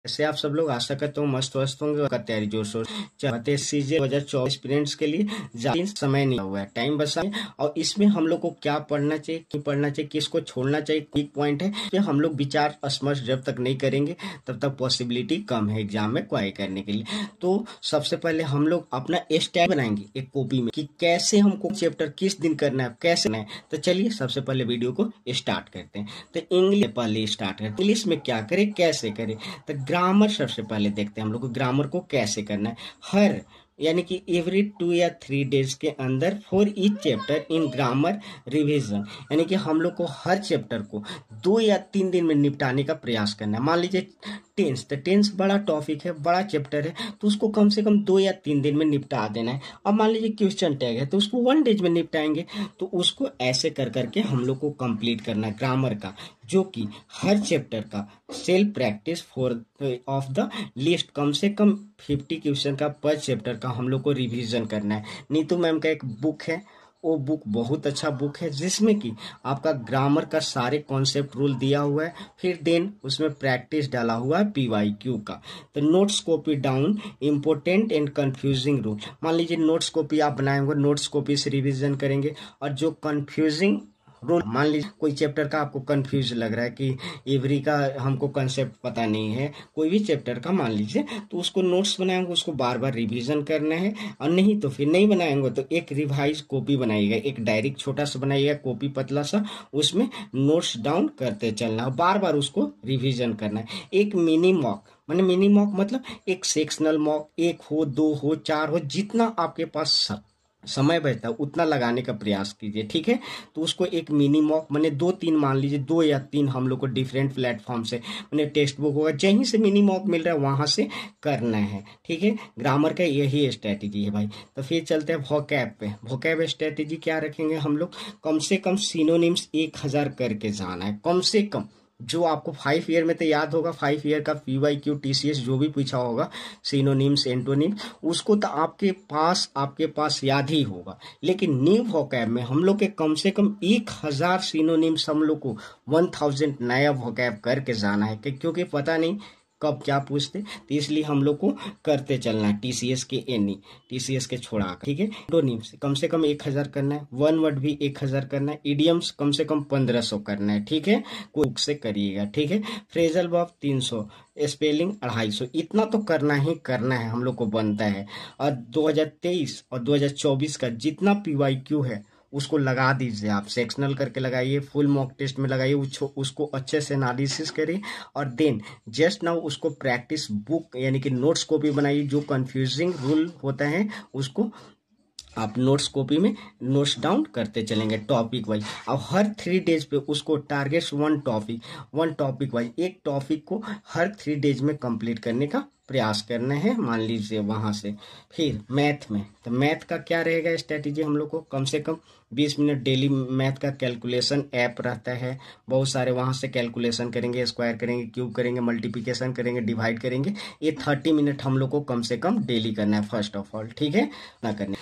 ऐसे आप सब लोग आशा करते हो मस्त वस्त होंगे का तैयारी जोर शोर चाहते सीजे 2024 स्टूडेंट्स के लिए ज्यादा समय नहीं हुआ है, टाइम बचा है। और इसमें हम लोग को क्या पढ़ना चाहिए, क्यों पढ़ना चाहिए, किसको छोड़ना चाहिए, क्विक पॉइंट है कि हम लोग विचार स्मर्श जब तक नहीं करेंगे तब तक पॉसिबिलिटी कम है एग्जाम में क्वाई करने के लिए। तो सबसे पहले हम लोग अपना स्टाइल बनाएंगे एक कॉपी में कि कैसे हमको चैप्टर किस दिन करना है, कैसे करना है। तो चलिए सबसे पहले वीडियो को स्टार्ट करते हैं। तो इंग्लिश पहले स्टार्ट करते हैं, इंग्लिश में क्या करें कैसे करें। तो ग्रामर सबसे पहले देखते हैं हम लोग को ग्रामर को कैसे करना है। हर यानी कि एवरी 2 या 3 डेज के अंदर for each chapter in grammar revision, यानी कि हम लोग को हर चैप्टर को 2 या 3 दिन में निपटाने का प्रयास करना है। मान लीजिए टेंस, तो टेंस बड़ा टॉपिक है, बड़ा चैप्टर है, तो उसको कम से कम 2 या 3 दिन में निपटा देना है। अब मान लीजिए क्वेश्चन टैग है तो उसको 1 डेज में निपटाएंगे। तो उसको ऐसे कर करके हम लोग को कंप्लीट करना है ग्रामर का, जो कि हर चैप्टर का self practice for of the list कम से कम 50 क्वेश्चन का पर चैप्टर का हम लोग को रिवीजन करना है। नीतू मैम का एक बुक है, वो बुक बहुत अच्छा बुक है जिसमें कि आपका ग्रामर का सारे कॉन्सेप्ट रूल दिया हुआ है, फिर देन उसमें प्रैक्टिस डाला हुआ है PYQ का। तो notes copy down important and confusing rule, मान लीजिए नोट्स कॉपी आप बनाएंगे, नोट्स कॉपी से रिवीजन करेंगे। और जो कंफ्यूजिंग रूल, मान लीजिए कोई चैप्टर का आपको कंफ्यूज लग रहा है कि एवरी का हमको कंसेप्ट पता नहीं है, कोई भी चैप्टर का मान लीजिए, तो उसको नोट्स बनाएंगे, उसको बार बार रिवीजन करना है। और नहीं तो फिर नहीं बनाएंगे तो एक रिवाइज कॉपी बनाइएगा, एक डायरी छोटा सा बनाइएगा, कॉपी पतला सा, उसमें नोट्स डाउन करते चलना है, बार बार उसको रिवीजन करना है। एक मिनी मॉक, मैंने मिनी मॉक मतलब एक सेक्शनल मॉक, 1 हो 2 हो 4 हो, जितना आपके पास समय बचता है उतना लगाने का प्रयास कीजिए, ठीक है। तो उसको एक मिनी मॉक मैंने 2-3 मान लीजिए 2 या 3 हम लोग को डिफरेंट प्लेटफॉर्म से मैंने टेक्स्ट बुक होगा जहीं से मिनी मॉक मिल रहा है वहां से करना है, ठीक है। ग्रामर का यही स्ट्रेटेजी है भाई। तो फिर चलते हैं वोकैब पे। वोकैब स्ट्रेटेजी क्या रखेंगे हम लोग, कम से कम सिनोनिम्स 1000 करके जाना है, कम से कम। जो आपको 5 ईयर में तो याद होगा, 5 ईयर का PYQ TCS जो भी पूछा होगा सिनोनिम्स एंटोनिम्स, उसको तो आपके पास याद ही होगा। लेकिन न्यू वोकैब में हम लोग के कम से कम 1000 सिनोनिम्स हम लोग को 1000 नया वोकैब करके जाना है, क्योंकि पता नहीं कब क्या पूछते, तो इसलिए हम लोग को करते चलना है। TCS के TCS के छोड़ा कर, ठीक है। एंटोनिम्स कम से कम 1000 करना है, 1 वर्ड भी 1000 करना है, इडियम्स कम से कम 1500 करना है, ठीक है। कोई से करिएगा, ठीक है। फ्रेजल वर्ब 300, स्पेलिंग 250, इतना तो करना ही करना है, हम लोग को बनता है। और 2023 और 2024 का जितना PYQ है उसको लगा दीजिए, आप सेक्शनल करके लगाइए, फुल मॉक टेस्ट में लगाइए, उसको अच्छे से एनालिसिस करिए। और देन जस्ट नाउ उसको प्रैक्टिस बुक यानी कि नोट्स कॉपी बनाइए। जो कंफ्यूजिंग रूल होता है उसको आप नोट्स कॉपी में नोट्स डाउन करते चलेंगे टॉपिक वाइज। अब हर 3 डेज पे उसको टारगेट्स 1 टॉपिक वाइज, एक टॉपिक को हर 3 डेज में कंप्लीट करने का प्रयास करना है, मान लीजिए वहां से। फिर मैथ में, तो मैथ का क्या रहेगा स्ट्रेटेजी, हम लोग को कम से कम 20 मिनट डेली मैथ का कैलकुलेशन ऐप रहता है, बहुत सारे वहां से कैलकुलेशन करेंगे, स्क्वायर करेंगे, क्यूब करेंगे, मल्टीप्लिकेशन करेंगे, डिवाइड करेंगे। ये 30 मिनट हम लोग को कम से कम डेली करना है फर्स्ट ऑफ ऑल, ठीक है ना करने।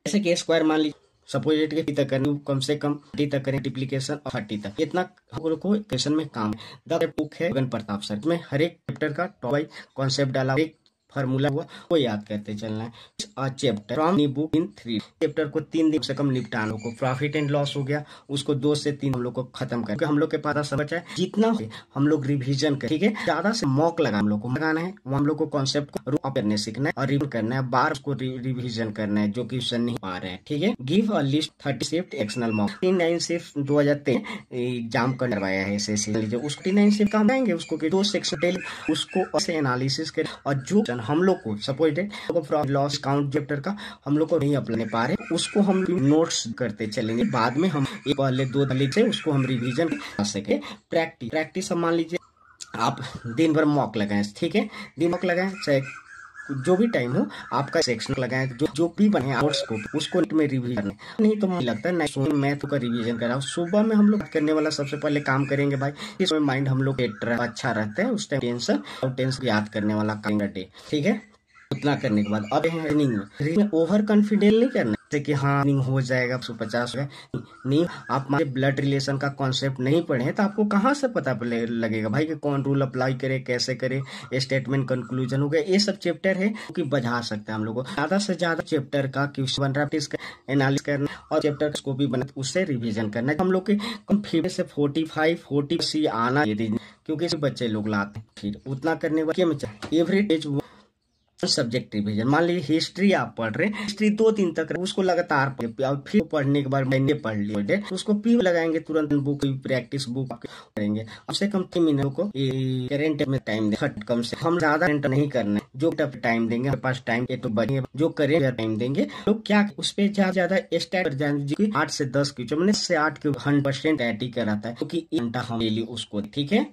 जैसे कि स्क्वायर मान लीजिए सपोज के तक करें, कम से कम 30 तक करें, मल्टीप्लिकेशन 30 तक, इतना हम लोग को क्वेश्चन में काम है। द बुक है गगन प्रताप सर में, हर एक चैप्टर का टॉपिक कॉन्सेप्ट डाला, एक फार्मूला हुआ, वो याद करते चलना है। Chapter from knee book in 3 chapter को 3 दिन से कम निपटाना को। प्रॉफिट एंड लॉस हो गया, उसको 2 से 3 हम लोग को खत्म कर, हम लोग के पास सब बचा है, जितना हो हम लोग रिवीजन कर, ठीक है। ज्यादा से मॉक लगा हम लोग को लगाना है, वो हम लोग को कॉन्सेप्ट को करने सीखना है और रिवीजन करना है, बार उसको रिवीजन करना है जो क्वेश्चन नहीं पा रहे हैं, ठीक है। Give a list 30 shift external mock 39 shift 2023 exam करवाया है SSC, लीजिए उसको 39 शिफ्ट काम आएंगे, उसको 2 सेक्शन उसको ऐसे एनालिसिस कर। और जो हम लोग को suppose profit loss count chapter का हम लोग को नहीं अपने पा रहे, उसको हम नोट्स करते चलेंगे, बाद में हम पहले 2 लिख से उसको हम रिवीजन कर सके। प्रैक्टिस मान लीजिए आप दिन भर मॉक लगाएं, ठीक है, दिन मॉक लगाएं, चाहे जो भी टाइम हो आपका सेक्शन लगाएं, जो भी बने नोट्स को उसको में रिवीजन नहीं तो मुझे लगता है नहीं मैथ का रिवीजन करा। सुबह में हम लोग करने वाला सबसे पहले काम करेंगे भाई, इसमें माइंड हम लोग अच्छा रहता है, उस टाइम टेंशन याद करने वाला काम डे, ठीक है। उतना करने के बाद अब रीजनिंग में ओवर कॉन्फिडेंट नहीं करना, से कि हाँ नहीं हो जाएगा 150 हो गया नहीं। आप हमारे ब्लड रिलेशन का कॉन्सेप्ट नहीं पढ़े हैं तो आपको कहाँ से पता लगेगा भाई कि कौन रूल अप्लाई करे, कैसे करे, स्टेटमेंट कंक्लूजन हो गया, ये सब चैप्टर है कि बजा सकते हैं हम लोग को। ज्यादा से ज्यादा चैप्टर का क्वेश्चन बन रहा है एनालिसिस करना और चैप्टर को भी बना उससे रिवीजन करना है। हम लोग के कम 50 से 45-40 आना, क्योंकि बच्चे लोग लाते हैं। फिर उतना करने के एवरी डेज सब्जेक्ट रिवीजन। मान लीजिए हिस्ट्री आप पढ़ रहे हैं, हिस्ट्री 2 दिन तक उसको लगातार फिर पढ़ने के बाद मैंने पढ़ लिया उसको पी लगाएंगे तुरंत, बुक प्रैक्टिस बुक करेंगे। कम से कम 3 महीने को करेंट में टाइम दे, कम से हम ज्यादा नहीं करना है। जो टाइम देंगे हमारे पास टाइम तो बढ़िया, जो करेंगे टाइम देंगे तो क्या उस पर ज्यादा स्टार्ट 8 से 10 की मैंने से 8 के 100% एटी कराता है, क्योंकि घंटा हम डेली उसको, ठीक है।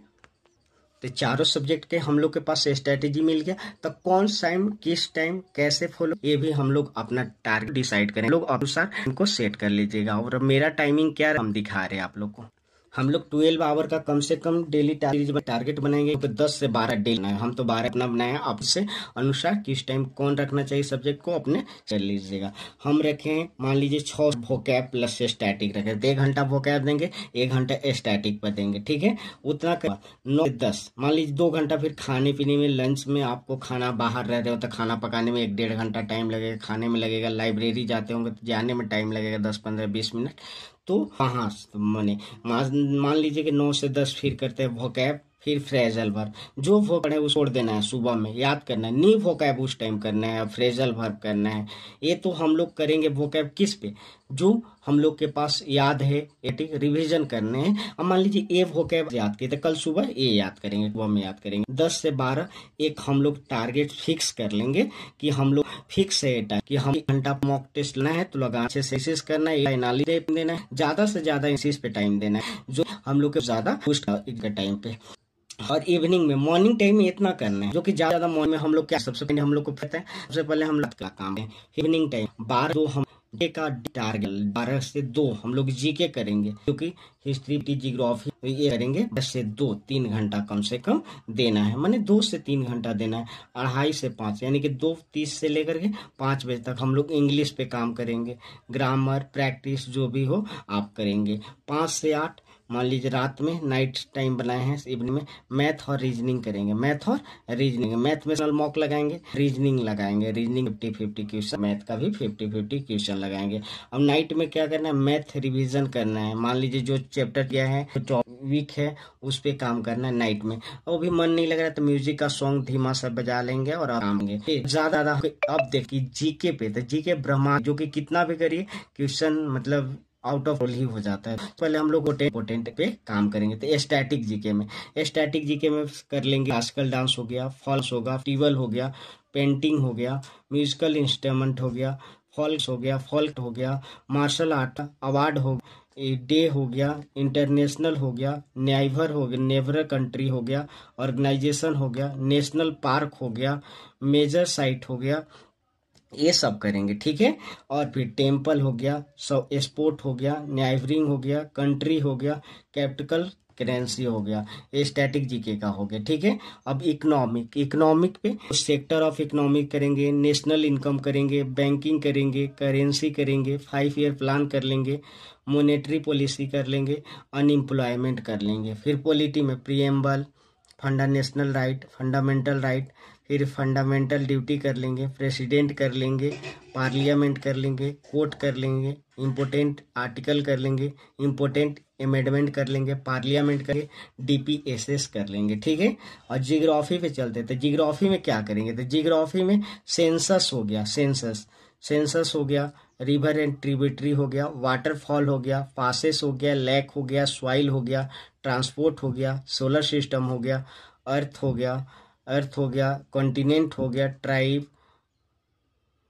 तो चारों सब्जेक्ट के हम लोग के पास स्ट्रेटेजी मिल गया। तो कौन टाइम किस टाइम कैसे फॉलो, ये भी हम लोग अपना टारगेट डिसाइड करें, लोग अनुसार इनको सेट कर लीजिएगा। और मेरा टाइमिंग क्या हम दिखा रहे हैं आप लोग को। हम लोग 12 आवर का कम से कम डेली टारगेट बनाएंगे, तो 10 से 12 डेली बनाए। हम तो 12 अपना बनाए, आपसे अनुसार किस टाइम कौन रखना चाहिए सब्जेक्ट को अपने चल लीजिएगा। हम रखें मान लीजिए 6 वोकैब प्लस स्टैटिक रखें, 1 घंटा वोकैब देंगे, 1 घंटा स्टैटिक पर देंगे, ठीक है। उतना कर 9 से 10 मान लीजिए 2 घंटा फिर खाने पीने में, लंच में आपको खाना बाहर रह रहे हो तो खाना पकाने में 1-1.5 घंटा टाइम लगेगा, खाने में लगेगा, लाइब्रेरी जाते होंगे तो जाने में टाइम लगेगा 10-15-20 मिनट। तो वहाँ मैंने मान लीजिए कि 9 से 10 फिर करते हैं वोकैब, फिर फ्रेजल वर्ब। जो वोकैब है वो छोड़ देना है, सुबह में याद करना है, नी वोकैब उस टाइम करना है, फ्रेजल वर्ब करना है। ये तो हम लोग करेंगे वोकैब किस पे, जो हम लोग के पास याद है, रिवीजन करने हैं। अब मान लीजिए ए वोकैब याद किए तो कल सुबह ए याद करेंगे, सुबह में याद करेंगे। 10 से 12 एक हम लोग टारगेट फिक्स कर लेंगे कि हम लोग फिक्स है कि हम 1 घंटा मॉक टेस्ट लेना है तो लगा अच्छे से करना है, एनालिसिस देना है, ज्यादा से ज्यादा इस पे टाइम देना है, जो हम लोग के ज्यादा टाइम पे। और इवनिंग में, मॉर्निंग टाइम में इतना करना है जो कि ज्यादा मॉर्निंग में हम लोग क्या सबसे पहले हम लोग को पता है, सबसे पहले हम रात का काम है। इवनिंग टाइम 12 हम का टारगेट 12 से 2 हम लोग जीके करेंगे, क्योंकि हिस्ट्री जियोग्राफी ये करेंगे 10 से 2 3 घंटा कम से कम देना है, माने 2 से 3 घंटा देना है। 2:30 से 5 यानी कि 2:30 से लेकर के 5 बजे तक हम लोग इंग्लिश पे काम करेंगे, ग्रामर प्रैक्टिस जो भी हो आप करेंगे। 5 से 8 मान लीजिए रात में नाइट टाइम बनाए हैं, इवनिंग में मैथ और रीजनिंग करेंगे, मैथ और रीजनिंग। मैथ में मॉक लगाएंगे, रीजनिंग लगाएंगे, रीजनिंग 50-50 क्वेश्चन, मैथ का भी 50-50 क्वेश्चन लगाएंगे। अब नाइट में क्या करना है, मैथ रिवीजन करना है। मान लीजिए जो चैप्टर किया है जो वीक है उस पे काम करना है नाइट में। वो भी मन नहीं लग रहा तो म्यूजिक का सॉन्ग धीमा सा बजा लेंगे और आरामेंगे। ज्यादा अब देखिए जीके पे, तो जीके ब्रह्मांड जो कि कितना भी करिए क्वेश्चन मतलब आउट ऑफ रोल ही हो जाता है। पहले हम लोग पोटेंट पे काम करेंगे। तो स्टैटिक जीके में, स्टैटिक जीके में कर लेंगे क्लासिकल डांस हो गया, फॉल्स होगा, टिवल हो गया, पेंटिंग हो गया, म्यूजिकल इंस्ट्रूमेंट हो गया, फॉल्स हो गया, फॉल्ट हो गया, मार्शल आर्ट अवार्ड हो गया, डे हो गया, इंटरनेशनल हो गया, नेवर हो गया, नेवर कंट्री हो गया, ऑर्गेनाइजेशन हो गया, नेशनल पार्क हो गया, मेजर साइट हो गया, ये सब करेंगे, ठीक है। और फिर टेम्पल हो गया, स्पोर्ट हो गया, न्यायवरिंग हो गया, कंट्री हो गया, कैपिटल करेंसी हो गया, ये स्टैटिक जीके का हो गया, ठीक है। अब इकोनॉमिक पे सेक्टर ऑफ इकोनॉमिक करेंगे, नेशनल इनकम करेंगे, बैंकिंग करेंगे, करेंसी करेंगे, 5 ईयर प्लान कर लेंगे, मॉनेटरी पॉलिसी कर लेंगे, अनएम्प्लॉयमेंट कर लेंगे। फिर पॉलिटी में प्रीएम्बल, फंडामेंटल राइट, फिर फंडामेंटल ड्यूटी कर लेंगे, प्रेसिडेंट कर लेंगे, पार्लियामेंट कर लेंगे, कोर्ट कर लेंगे, इम्पोर्टेंट आर्टिकल कर लेंगे, इम्पोर्टेंट अमेंडमेंट कर लेंगे, पार्लियामेंट करेंगे, डीपीएसएस कर लेंगे, ठीक है। और जियोग्राफी पे चलते, तो जियोग्राफी में क्या करेंगे, तो जियोग्राफी में सेंसस हो गया, सेंसस हो गया, रिवर एंड ट्रिब्यूटरी हो गया, वाटरफॉल हो गया, पासेस हो गया, लेक हो गया, सॉइल हो गया, ट्रांसपोर्ट हो गया, सोलर सिस्टम हो गया, अर्थ हो गया, कॉन्टिनेंट हो गया, ट्राइब,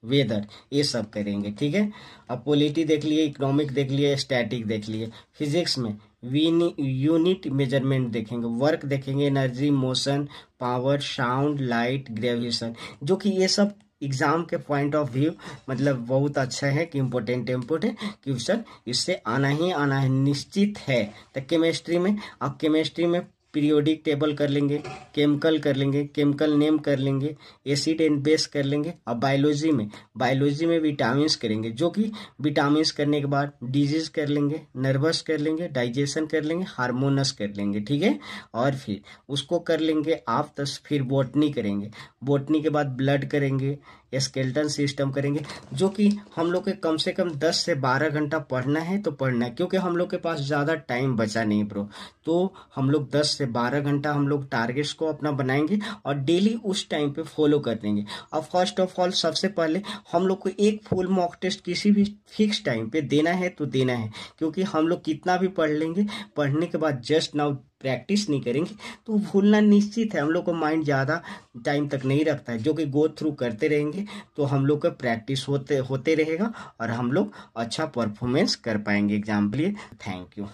वेदर, ये सब करेंगे, ठीक है। अब पॉलिटी देख लिए, इकोनॉमिक देख लिए, स्टैटिक देख लिए। फिजिक्स में यूनिट मेजरमेंट देखेंगे, वर्क देखेंगे, energy, motion, power, sound, light, gravitation, जो कि ये सब एग्जाम के पॉइंट ऑफ व्यू मतलब बहुत अच्छा है कि इम्पोर्टेंट क्वेश्चन इससे आना ही आना है, निश्चित है। तो केमिस्ट्री में, अब केमिस्ट्री में पीरियोडिक टेबल कर लेंगे, केमिकल कर लेंगे, केमिकल नेम कर लेंगे, एसिड एंड बेस कर लेंगे। और बायोलॉजी में विटामिन्स करेंगे, जो कि विटामिन्स करने के बाद डिजीज कर लेंगे, नर्वस कर लेंगे, डाइजेशन कर लेंगे, हार्मोनस कर लेंगे, ठीक है। और फिर उसको कर लेंगे आप 10, फिर बॉटनी करेंगे, बॉटनी के बाद ब्लड करेंगे, स्केलेटन सिस्टम करेंगे, जो कि हम लोग के कम से कम 10 से 12 घंटा पढ़ना है तो पढ़ना है, क्योंकि हम लोग के पास ज़्यादा टाइम बचा नहीं ब्रो। तो हम लोग 10 से 12 घंटा हम लोग टारगेट्स को अपना बनाएंगे और डेली उस टाइम पे फॉलो कर देंगे। अब फर्स्ट ऑफ ऑल सबसे पहले हम लोग को एक फुल मॉक टेस्ट किसी भी फिक्स टाइम पे देना है तो देना है, क्योंकि हम लोग कितना भी पढ़ लेंगे, पढ़ने के बाद जस्ट नाउ प्रैक्टिस नहीं करेंगे तो भूलना निश्चित है। हम लोग को माइंड ज़्यादा टाइम तक नहीं रखता है, जो कि गो थ्रू करते रहेंगे तो हम लोग का प्रैक्टिस होते रहेगा और हम लोग अच्छा परफॉर्मेंस कर पाएंगे एग्जाम के लिए। Thank you.